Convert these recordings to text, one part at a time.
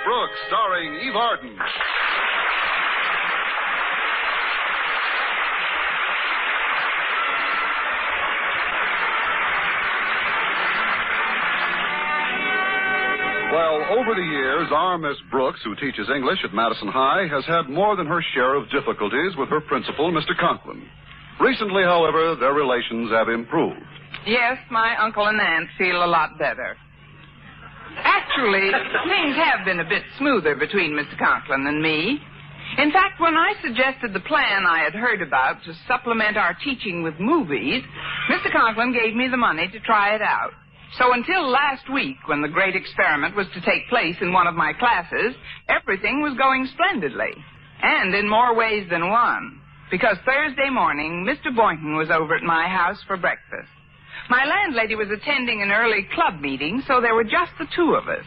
Brooks, starring Eve Arden. Well, over the years, our Miss Brooks, who teaches English at Madison High, has had more than her share of difficulties with her principal, Mr. Conklin. Recently, however, their relations have improved. Yes, my uncle and aunt feel a lot better. Actually, things have been a bit smoother between Mr. Conklin and me. In fact, when I suggested the plan I had heard about to supplement our teaching with movies, Mr. Conklin gave me the money to try it out. So until last week, when the great experiment was to take place in one of my classes, everything was going splendidly. And in more ways than one. Because Thursday morning, Mr. Boynton was over at my house for breakfast. My landlady was attending an early club meeting, so there were just the two of us.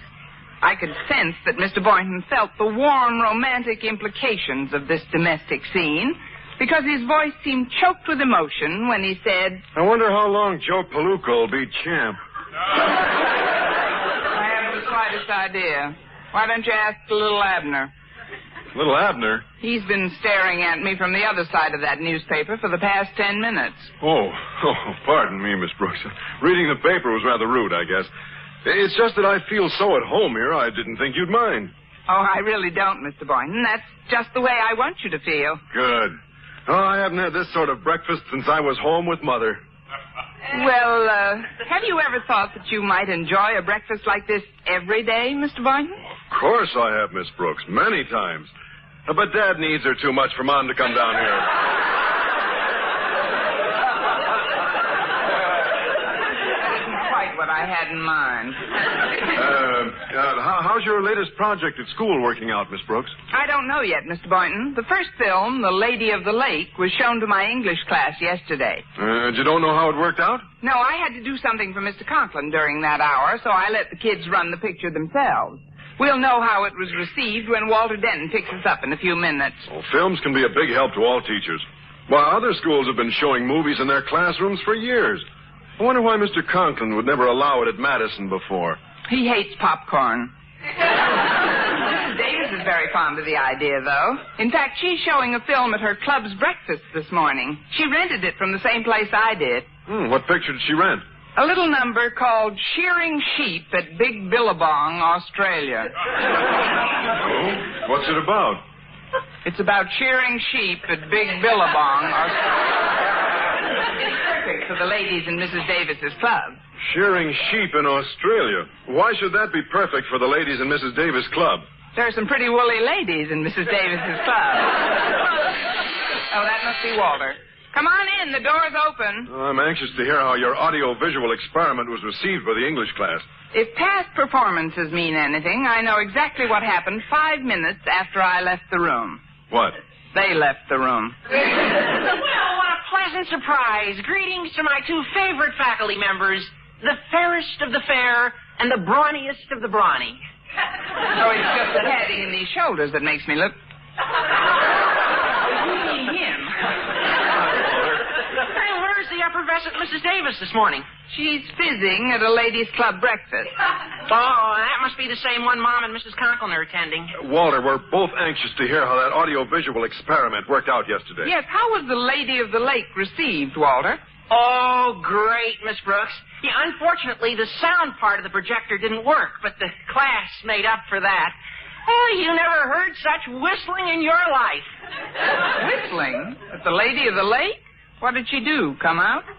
I could sense that Mr. Boynton felt the warm, romantic implications of this domestic scene, because his voice seemed choked with emotion when he said, I wonder how long Joe Palooka will be champ. I haven't the slightest idea. Why don't you ask little Abner? Little Abner? He's been staring at me from the other side of that newspaper for the past 10 minutes. Oh, pardon me, Miss Brooks. Reading the paper was rather rude, I guess. It's just that I feel so at home here, I didn't think you'd mind. Oh, I really don't, Mr. Boynton. That's just the way I want you to feel. Good. Oh, I haven't had this sort of breakfast since I was home with Mother. Well, have you ever thought that you might enjoy a breakfast like this every day, Mr. Boynton? Of course I have, Miss Brooks, many times. But Dad needs her too much for Mom to come down here. That isn't quite what I had in mind. How's your latest project at school working out, Miss Brooks? I don't know yet, Mr. Boynton. The first film, The Lady of the Lake, was shown to my English class yesterday. You don't know how it worked out? No, I had to do something for Mr. Conklin during that hour, so I let the kids run the picture themselves. We'll know how it was received when Walter Denton picks us up in a few minutes. Well, films can be a big help to all teachers. While other schools have been showing movies in their classrooms for years. I wonder why Mr. Conklin would never allow it at Madison before. He hates popcorn. Mrs. Davis is very fond of the idea, though. In fact, she's showing a film at her club's breakfast this morning. She rented it from the same place I did. What picture did she rent? A little number called Shearing Sheep at Big Billabong, Australia. Oh? What's it about? It's about shearing sheep at Big Billabong, Australia. It's perfect for the ladies in Mrs. Davis's club. Shearing sheep in Australia. Why should that be perfect for the ladies in Mrs. Davis' club? There are some pretty woolly ladies in Mrs. Davis's club. Oh, that must be Walter. Come on in. The door's open. I'm anxious to hear how your audio-visual experiment was received by the English class. If past performances mean anything, I know exactly what happened 5 minutes after I left the room. What? They left the room. Well, what a pleasant surprise. Greetings to my two favorite faculty members, the fairest of the fair and the brawniest of the brawny. So it's just the padding in these shoulders that makes me look... You mean him. Hey, where's the effervescent Mrs. Davis this morning? She's fizzing at a ladies' club breakfast. Oh, that must be the same one Mom and Mrs. Conklin are attending. Walter, we're both anxious to hear how that audio-visual experiment worked out yesterday. Yes, how was the Lady of the Lake received, Walter? Oh, great, Miss Brooks. Yeah, unfortunately, the sound part of the projector didn't work, but the class made up for that. Oh, you never heard such whistling in your life. Whistling? At the Lady of the Lake? What did she do, come out? Not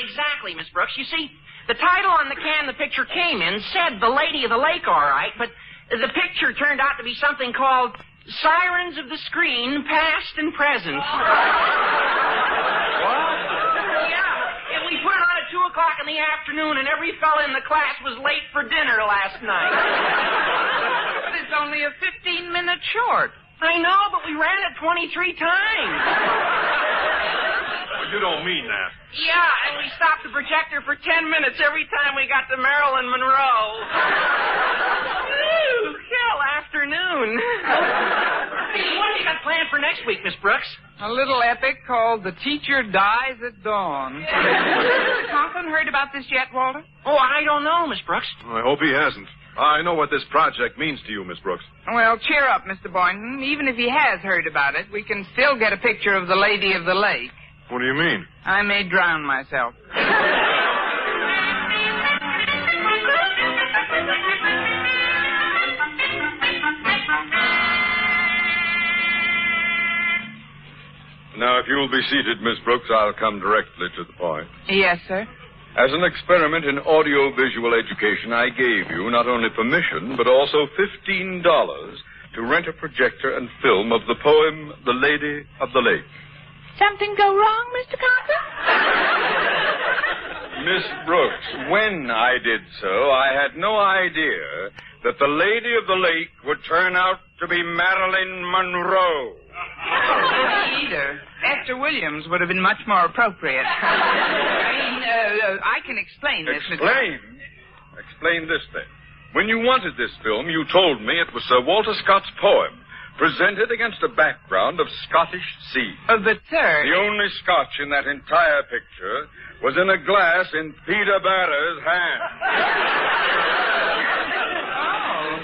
exactly, Miss Brooks. You see, the title on the can the picture came in said The Lady of the Lake, all right, but the picture turned out to be something called Sirens of the Screen, Past and Present. What? Yeah, and we put it on at 2 o'clock in the afternoon, and every fella in the class was late for dinner last night. But it's only a 15-minute short. I know, but we ran it 23 times. You don't mean that. Yeah, and we stopped the projector for 10 minutes every time we got to Marilyn Monroe. Woo, hell afternoon. What have you got planned for next week, Miss Brooks? A little epic called The Teacher Dies at Dawn. Mr. Conklin heard about this yet, Walter? Oh, I don't know, Miss Brooks. I hope he hasn't. I know what this project means to you, Miss Brooks. Well, cheer up, Mr. Boynton. Even if he has heard about it, we can still get a picture of the lady of the lake. What do you mean? I may drown myself. Now, if you'll be seated, Miss Brooks, I'll come directly to the point. Yes, sir. As an experiment in audio-visual education, I gave you not only permission, but also $15 to rent a projector and film of the poem, The Lady of the Lake. Something go wrong, Mr. Conklin? Miss Brooks, when I did so, I had no idea that the Lady of the Lake would turn out to be Marilyn Monroe. Either. Esther Williams would have been much more appropriate. I can explain this, Mr. Explain? Explain this, then. When you wanted this film, you told me it was Sir Walter Scott's poem, presented against a background of Scottish sea. But, sir... The only Scotch in that entire picture was in a glass in Peter Barrer's hand.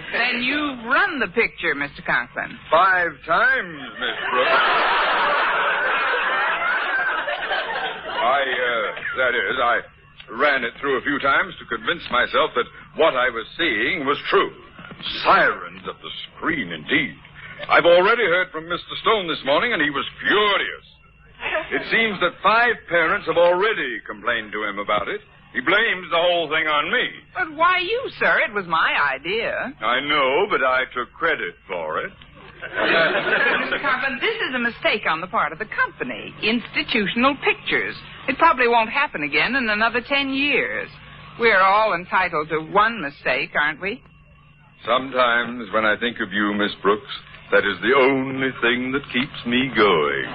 Then you've run the picture, Mr. Conklin. 5 times, Miss Brooks. I ran it through a few times to convince myself that what I was seeing was true. Sirens of the screen, indeed. I've already heard from Mr. Stone this morning, and he was furious. It seems that 5 parents have already complained to him about it. He blames the whole thing on me. But why you, sir? It was my idea. I know, but I took credit for it. Mr. Conklin, this is a mistake on the part of the company. Institutional pictures. It probably won't happen again in another 10 years. We're all entitled to one mistake, aren't we? Sometimes when I think of you, Miss Brooks, that is the only thing that keeps me going.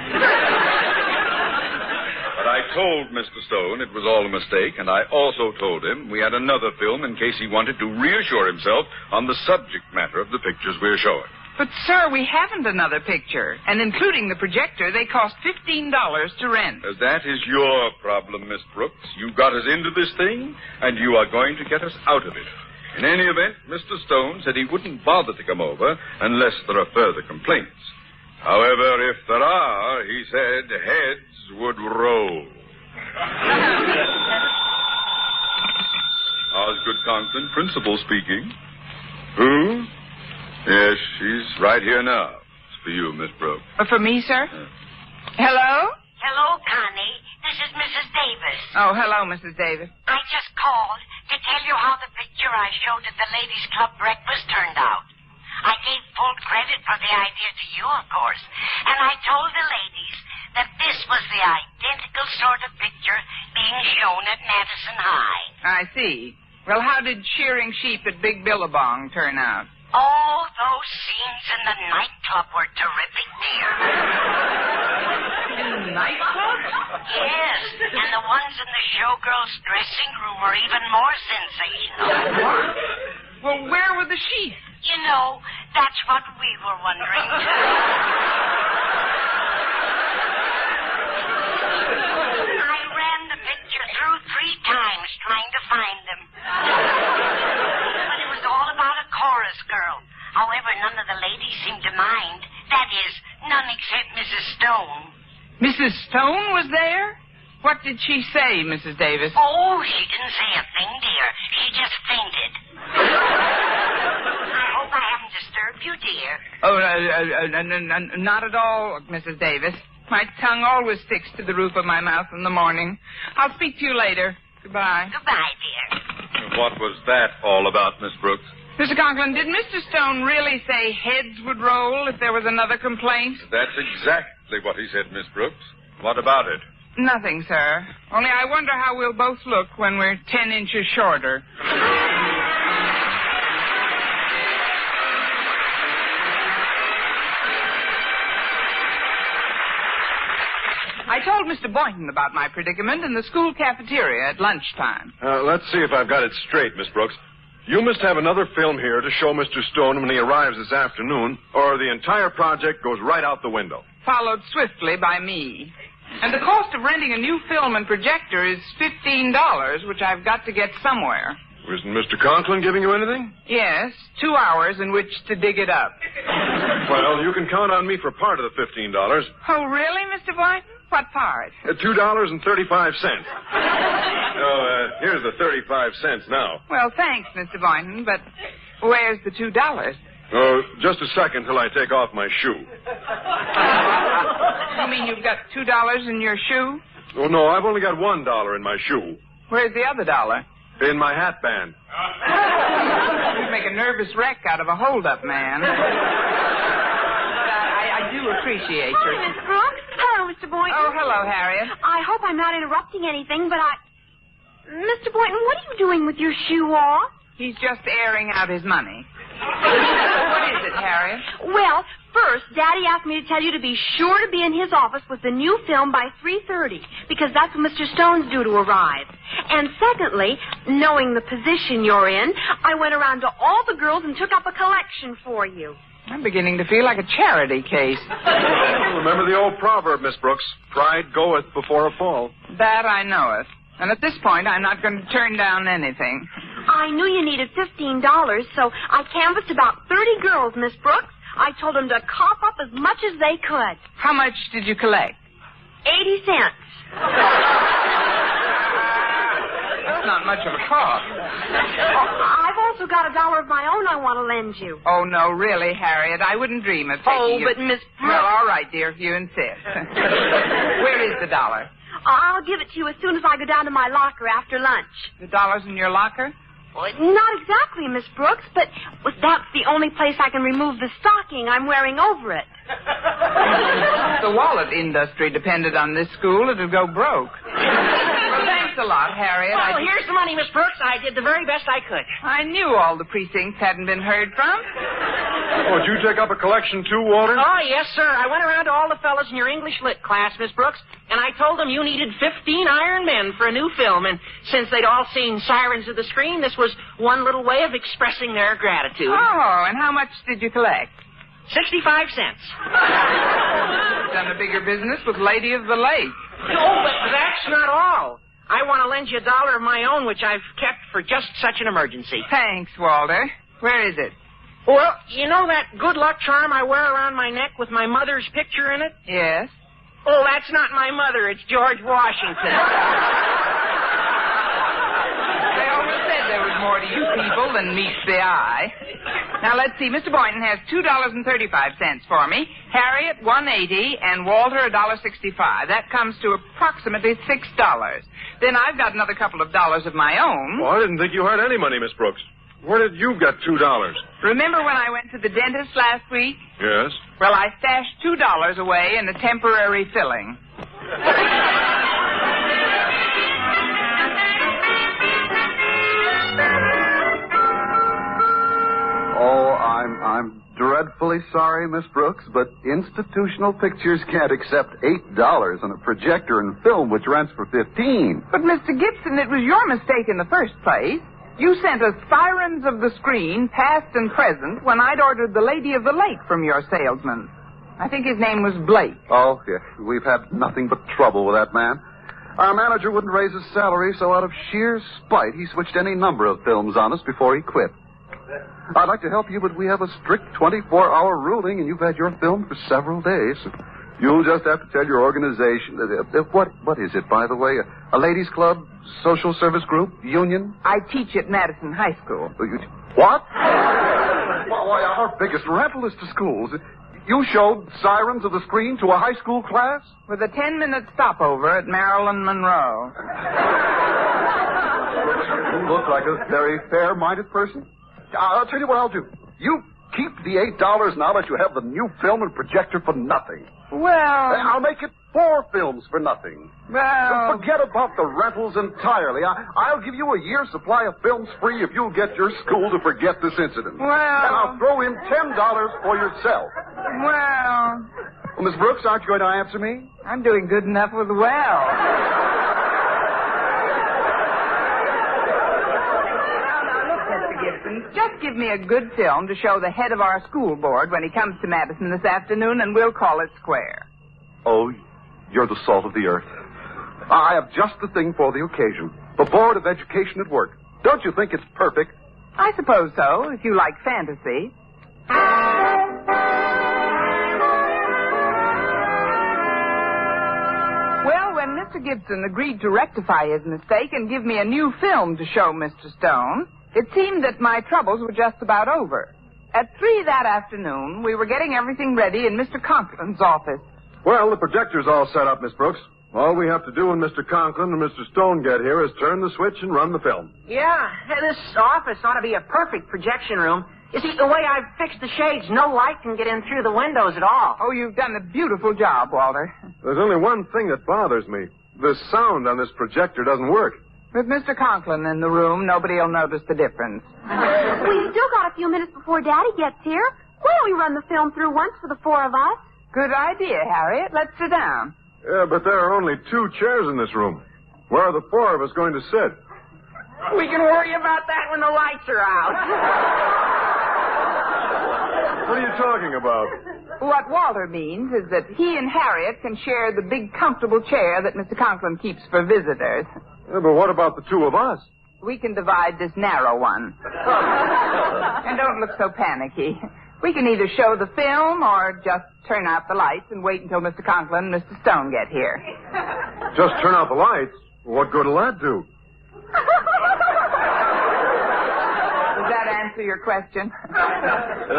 But I told Mr. Stone it was all a mistake, and I also told him we had another film in case he wanted to reassure himself on the subject matter of the pictures we're showing. But, sir, we haven't another picture. And including the projector, they cost $15 to rent. That is your problem, Miss Brooks. You got us into this thing, and you are going to get us out of it. In any event, Mr. Stone said he wouldn't bother to come over unless there are further complaints. However, if there are, he said heads would roll. Osgood Conklin, principal speaking. Who? Yes, she's right here now. It's for you, Miss Brooks. For me, sir? Hello? Hello, Connie. This is Mrs. Davis. Oh, hello, Mrs. Davis. I just called to tell you how the picture I showed at the Ladies' Club breakfast turned out. I gave full credit for the idea to you, of course, and I told the ladies that this was the identical sort of picture being shown at Madison High. I see. Well, how did Shearing Sheep at Big Billabong turn out? Oh, those scenes in the nightclub were terrific, dear. In the nightclub? Yes, and the ones in the showgirls' dressing room were even more sensational. What? Well, where were the sheep? You know, that's what we were wondering, too. I ran the picture through 3 times trying to find them. But it was all about a chorus girl. However, none of the ladies seemed to mind. That is, none except Mrs. Stone. Mrs. Stone was there? What did she say, Mrs. Davis? Oh, she didn't say a thing, dear. She just fainted. I hope I haven't disturbed you, dear. Oh, not at all, Mrs. Davis. My tongue always sticks to the roof of my mouth in the morning. I'll speak to you later. Goodbye. Goodbye, dear. What was that all about, Miss Brooks? Mr. Conklin, did Mr. Stone really say heads would roll if there was another complaint? That's exactly what he said, Miss Brooks. What about it? Nothing, sir. Only I wonder how we'll both look when we're 10 inches shorter. I told Mr. Boynton about my predicament in the school cafeteria at lunchtime. Let's see if I've got it straight, Miss Brooks. You must have another film here to show Mr. Stone when he arrives this afternoon, or the entire project goes right out the window. Followed swiftly by me. And the cost of renting a new film and projector is $15, which I've got to get somewhere. Isn't Mr. Conklin giving you anything? Yes, 2 hours in which to dig it up. Well, you can count on me for part of the $15. Oh, really, Mr. Boynton? What part? $2.35. Here's the 35 cents now. Well, thanks, Mr. Boynton, but where's the $2? Oh, just a second till I take off my shoe. You mean you've got $2 in your shoe? Oh, no, I've only got $1 in my shoe. Where's the other $1? In my hat band. You'd make a nervous wreck out of a hold-up man. I do appreciate you. Hello, Miss Brooks. Hello, Mr. Boynton. Oh, hello, Harriet. I hope I'm not interrupting anything, but Mr. Boynton, what are you doing with your shoe off? He's just airing out his money. What is it, Harriet? Well, first, Daddy asked me to tell you to be sure to be in his office with the new film by 3:30, because that's when Mr. Stone's due to arrive. And secondly, knowing the position you're in, I went around to all the girls and took up a collection for you. I'm beginning to feel like a charity case. Remember the old proverb, Miss Brooks. Pride goeth before a fall. That I knoweth. And at this point, I'm not going to turn down anything. I knew you needed $15, so I canvassed about 30 girls, Miss Brooks. I told them to cough up as much as they could. How much did you collect? 80 cents. That's not much of a cost. I've also got $1 of my own I want to lend you. Oh, no, really, Harriet. I wouldn't dream of taking but Miss Brooks... Well, all right, dear, if you insist. Where is the $1? I'll give it to you as soon as I go down to my locker after lunch. The $1's in your locker? Well, not exactly, Miss Brooks, but that's the only place I can remove the stocking I'm wearing over it. If the wallet industry depended on this school, it'd go broke. Well, thanks a lot, Harriet. Well, here's the money, Miss Brooks. I did the very best I could. I knew all the precincts hadn't been heard from. Oh, did you take up a collection too, Walter? Oh, yes, sir. I went around to all the fellas in your English lit class, Miss Brooks, and I told them you needed 15 iron men for a new film, and since they'd all seen Sirens of the Screen, this was one little way of expressing their gratitude. Oh, and how much did you collect? 65 cents. Done a bigger business with Lady of the Lake. Oh, but that's not all. I want to lend you $1 of my own, which I've kept for just such an emergency. Thanks, Walter. Where is it? Well, you know that good luck charm I wear around my neck with my mother's picture in it? Yes. Oh, that's not my mother. It's George Washington. They always said there was more to you people than meets the eye. Now, let's see. Mr. Boynton has $2.35 for me, Harriet $1.80, and Walter $1.65. That comes to approximately $6. Then I've got another couple of dollars of my own. Well, I didn't think you had any money, Miss Brooks. Where did you get $2? Remember when I went to the dentist last week? Yes. Well, I stashed $2 away in a temporary filling. Oh, I'm dreadfully sorry, Miss Brooks, but Institutional Pictures can't accept $8 on a projector and film which rents for $15. But, Mr. Gibson, it was your mistake in the first place. You sent us Sirens of the Screen, past and present, when I'd ordered The Lady of the Lake from your salesman. I think his name was Blake. Oh, yes. We've had nothing but trouble with that man. Our manager wouldn't raise his salary, so out of sheer spite, he switched any number of films on us before he quit. I'd like to help you, but we have a strict 24-hour ruling, and you've had your film for several days. You'll just have to tell your organization. What is it, by the way? A ladies' club? Social service group? Union? I teach at Madison High School. What? Why, our biggest rental is to schools. You showed Sirens of the Screen to a high school class? With a 10-minute stopover at Marilyn Monroe. You look like a very fair-minded person. I'll tell you what I'll do. You keep the $8 now that you have the new film and projector for nothing. Well... I'll make it 4 films for nothing. Well... Forget about the rentals entirely. I'll give you a year's supply of films free if you'll get your school to forget this incident. Well... And I'll throw in $10 for yourself. Well, Miss Brooks, aren't you going to answer me? I'm doing good enough with well. Just give me a good film to show the head of our school board when he comes to Madison this afternoon, and we'll call it square. Oh, You're the salt of the earth. I have just the thing for the occasion. The Board of Education at Work. Don't you think it's perfect? I suppose so, if you like fantasy. Well, when Mr. Gibson agreed to rectify his mistake and give me a new film to show Mr. Stone, it seemed that my troubles were just about over. At 3 that afternoon, we were getting everything ready in Mr. Conklin's office. Well, the projector's all set up, Miss Brooks. All we have to do when Mr. Conklin and Mr. Stone get here is turn the switch and run the film. Yeah, this office ought to be a perfect projection room. You see, the way I've fixed the shades, no light can get in through the windows at all. Oh, you've done a beautiful job, Walter. There's only one thing that bothers me. The sound on this projector doesn't work. With Mr. Conklin in the room, nobody will notice the difference. We've still got a few minutes before Daddy gets here. Why don't we run the film through once for the 4 of us? Good idea, Harriet. Let's sit down. Yeah, but there are only 2 chairs in this room. Where are the 4 of us going to sit? We can worry about that when the lights are out. What are you talking about? What Walter means is that he and Harriet can share the big, comfortable chair that Mr. Conklin keeps for visitors. Yeah, but what about the 2 of us? We can divide this narrow one. And don't look so panicky. We can either show the film or just turn out the lights and wait until Mr. Conklin and Mr. Stone get here. Just turn out the lights? What good will that do? Does that answer your question?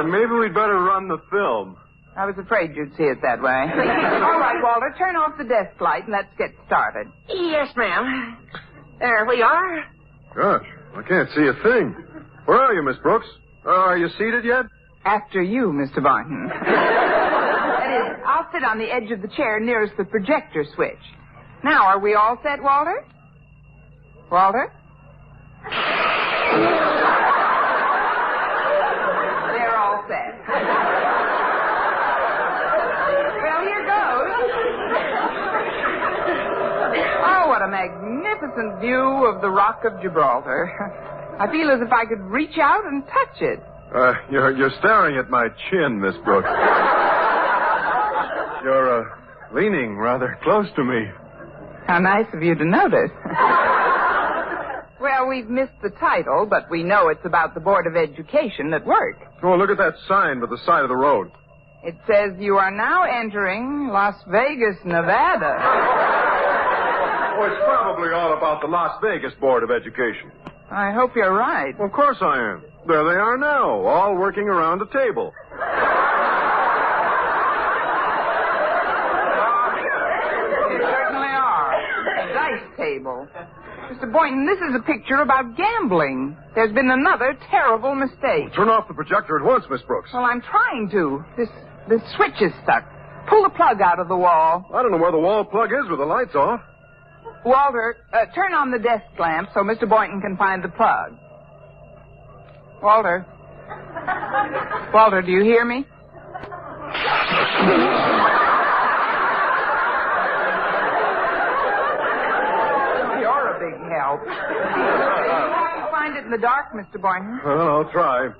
Maybe we'd better run the film. I was afraid you'd see it that way. All right, Walter, turn off the desk light and let's get started. Yes, ma'am. There we are. Gosh, I can't see a thing. Where are you, Miss Brooks? Are you seated yet? After you, Mr. Barton. That is, I'll sit on the edge of the chair nearest the projector switch. Now, are we all set, Walter? Walter? They're all set. Well, here goes. Oh, what a magnificent view of the Rock of Gibraltar. I feel as if I could reach out and touch it. You're staring at my chin, Miss Brooks. You're, leaning rather close to me. How nice of you to notice. Well, we've missed the title, but we know it's about the Board of Education at Work. Oh, look at that sign by the side of the road. It says you are now entering Las Vegas, Nevada. Oh, it's probably all about the Las Vegas Board of Education. I hope you're right. Of course I am. There they are now, all working around a table. They certainly are. A dice table. Mr. Boynton, this is a picture about gambling. There's been another terrible mistake. Turn off the projector at once, Miss Brooks. Well, I'm trying to. This switch is stuck. Pull the plug out of the wall. I don't know where the wall plug is with the lights off. Walter, turn on the desk lamp so Mr. Boynton can find the plug. Walter. Walter, do you hear me? You're a big help. Can you find it in the dark, Mr. Boynton? Well, I'll try.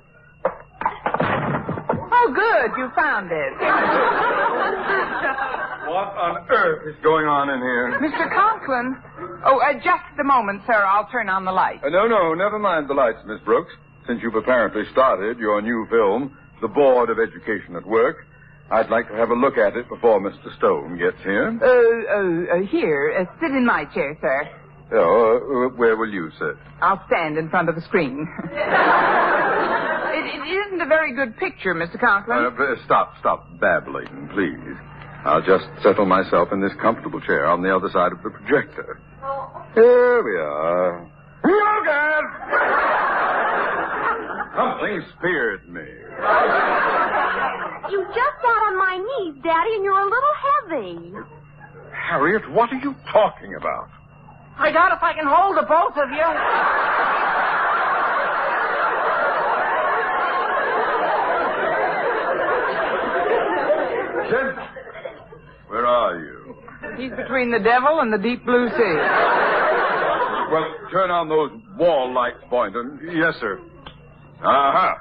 Oh, good. You found it. What on earth is going on in here? Mr. Conklin. Oh, just a moment, sir. I'll turn on the light. No, never mind the lights, Miss Brooks. Since you've apparently started your new film, The Board of Education at Work, I'd like to have a look at it before Mr. Stone gets here. Here. Sit in my chair, sir. Oh, where will you sit? I'll stand in front of the screen. It isn't a very good picture, Mr. Conklin. Stop babbling, please. I'll just settle myself in this comfortable chair on the other side of the projector. Here we are. Look at! Something speared me. You just got on my knees, Daddy, and you're a little heavy. Harriet, what are you talking about? I doubt if I can hold the both of you. Jen, where are you? He's between the devil and the deep blue sea. Well, turn on those wall lights, Boynton. Yes, sir. Aha.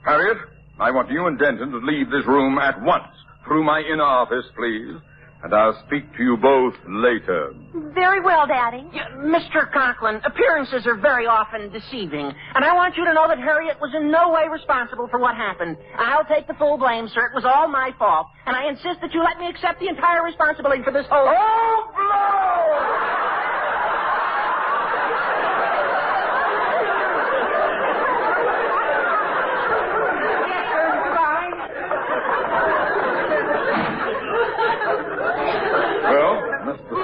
Harriet, I want you and Denton to leave this room at once. Through my inner office, please. and I'll speak to you both later. Very well, Daddy. Mr. Conklin, appearances are very often deceiving, and I want you to know that Harriet was in no way responsible for what happened. I'll take the full blame, sir. It was all my fault, and I insist that you let me accept the entire responsibility for this whole... Oh, blow!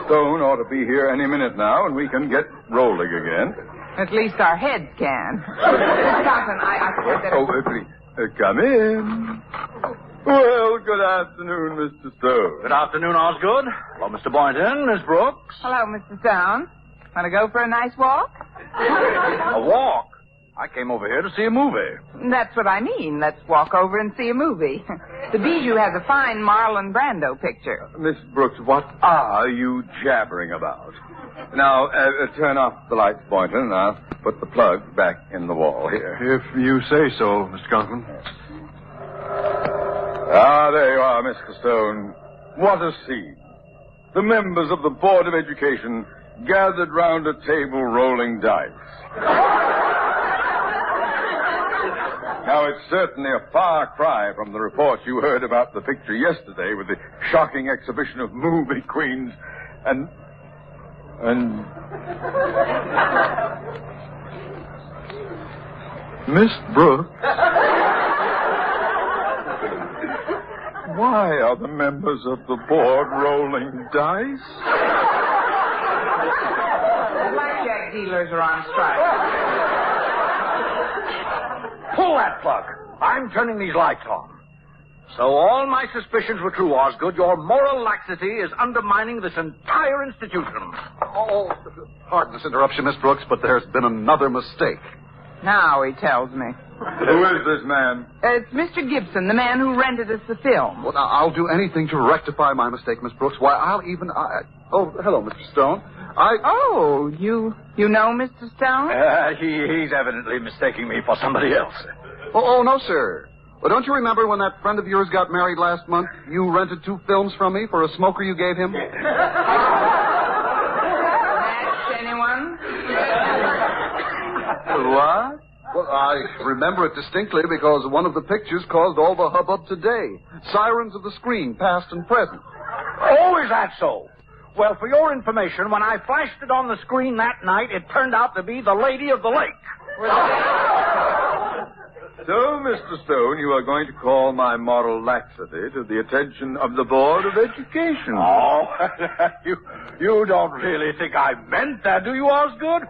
Stone ought to be here any minute now, and we can get rolling again. At least our heads can. Mr. Conklin, I thought that... Oh, please, come in. Well, good afternoon, Mr. Stone. Good afternoon, Osgood. Hello, Mr. Boynton, Miss Brooks. Hello, Mr. Stone. Want to go for a nice walk? A walk? I came over here to see a movie. That's what I mean. Let's walk over and see a movie. The Bijou has a fine Marlon Brando picture. Miss Brooks, what are you jabbering about? Now, turn off the lights, Boynton, and I'll put the plug back in the wall here. If you say so, Mr. Conklin. Ah, there you are, Mr. Stone. What a scene. The members of the Board of Education gathered round a table rolling dice. Now, it's certainly a far cry from the reports you heard about the picture yesterday with the shocking exhibition of movie queens and... Miss Brooks? Why are the members of the board rolling dice? The blackjack dealers are on strike. Pull that plug. I'm turning these lights on. So all my suspicions were true, Osgood. Your moral laxity is undermining this entire institution. Oh, pardon this interruption, Miss Brooks, but there's been another mistake. Now he tells me. Who is this man? It's Mr. Gibson, the man who rented us the film. Well, I'll do anything to rectify my mistake, Miss Brooks. Why, I'll even... Oh, hello, Mr. Stone. Oh, you know Mr. Stone? He's evidently mistaking me for somebody else. Oh, no, sir. Well, don't you remember when that friend of yours got married last month? You rented 2 films from me for a smoker you gave him? Match anyone? What? Well, I remember it distinctly because one of the pictures caused all the hubbub today. Sirens of the screen, past and present. Oh, is that so? Well, for your information, when I flashed it on the screen that night, it turned out to be the Lady of the Lake. So, Mr. Stone, you are going to call my moral laxity to the attention of the Board of Education. Oh, you don't really think I meant that, do you, Osgood?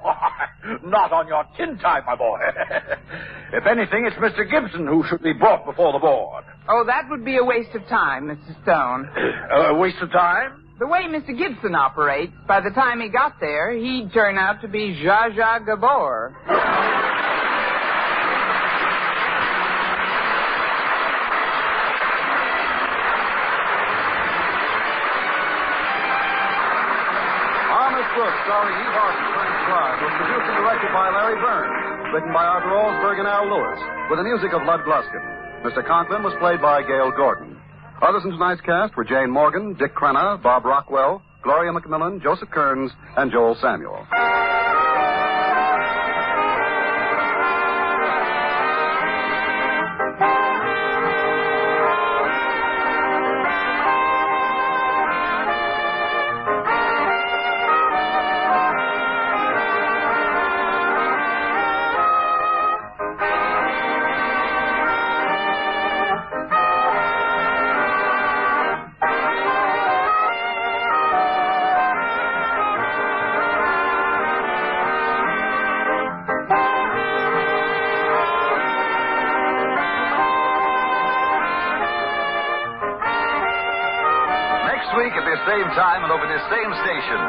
Not on your tin type, my boy. If anything, it's Mr. Gibson who should be brought before the board. Oh, that would be a waste of time, Mr. Stone. A waste of time? The way Mr. Gibson operates, by the time he got there, he'd turn out to be Zsa Zsa Gabor. Brooks, starring Eve Arden, Frank Clark, was produced and directed by Larry Byrne, written by Arthur Olsberg and Al Lewis, with the music of Lud Gluskin. Mr. Conklin was played by Gale Gordon. Others in tonight's cast were Jane Morgan, Dick Crenna, Bob Rockwell, Gloria McMillan, Joseph Kearns, and Joel Samuel. Same time and over this same station,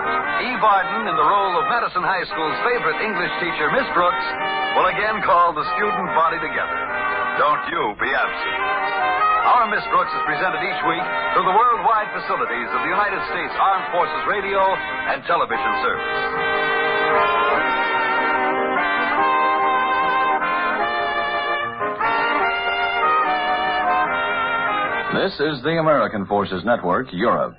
Eve Arden, in the role of Madison High School's favorite English teacher, Miss Brooks, will again call the student body together. Don't you be absent. Our Miss Brooks is presented each week through the worldwide facilities of the United States Armed Forces Radio and Television Service. This is the American Forces Network, Europe.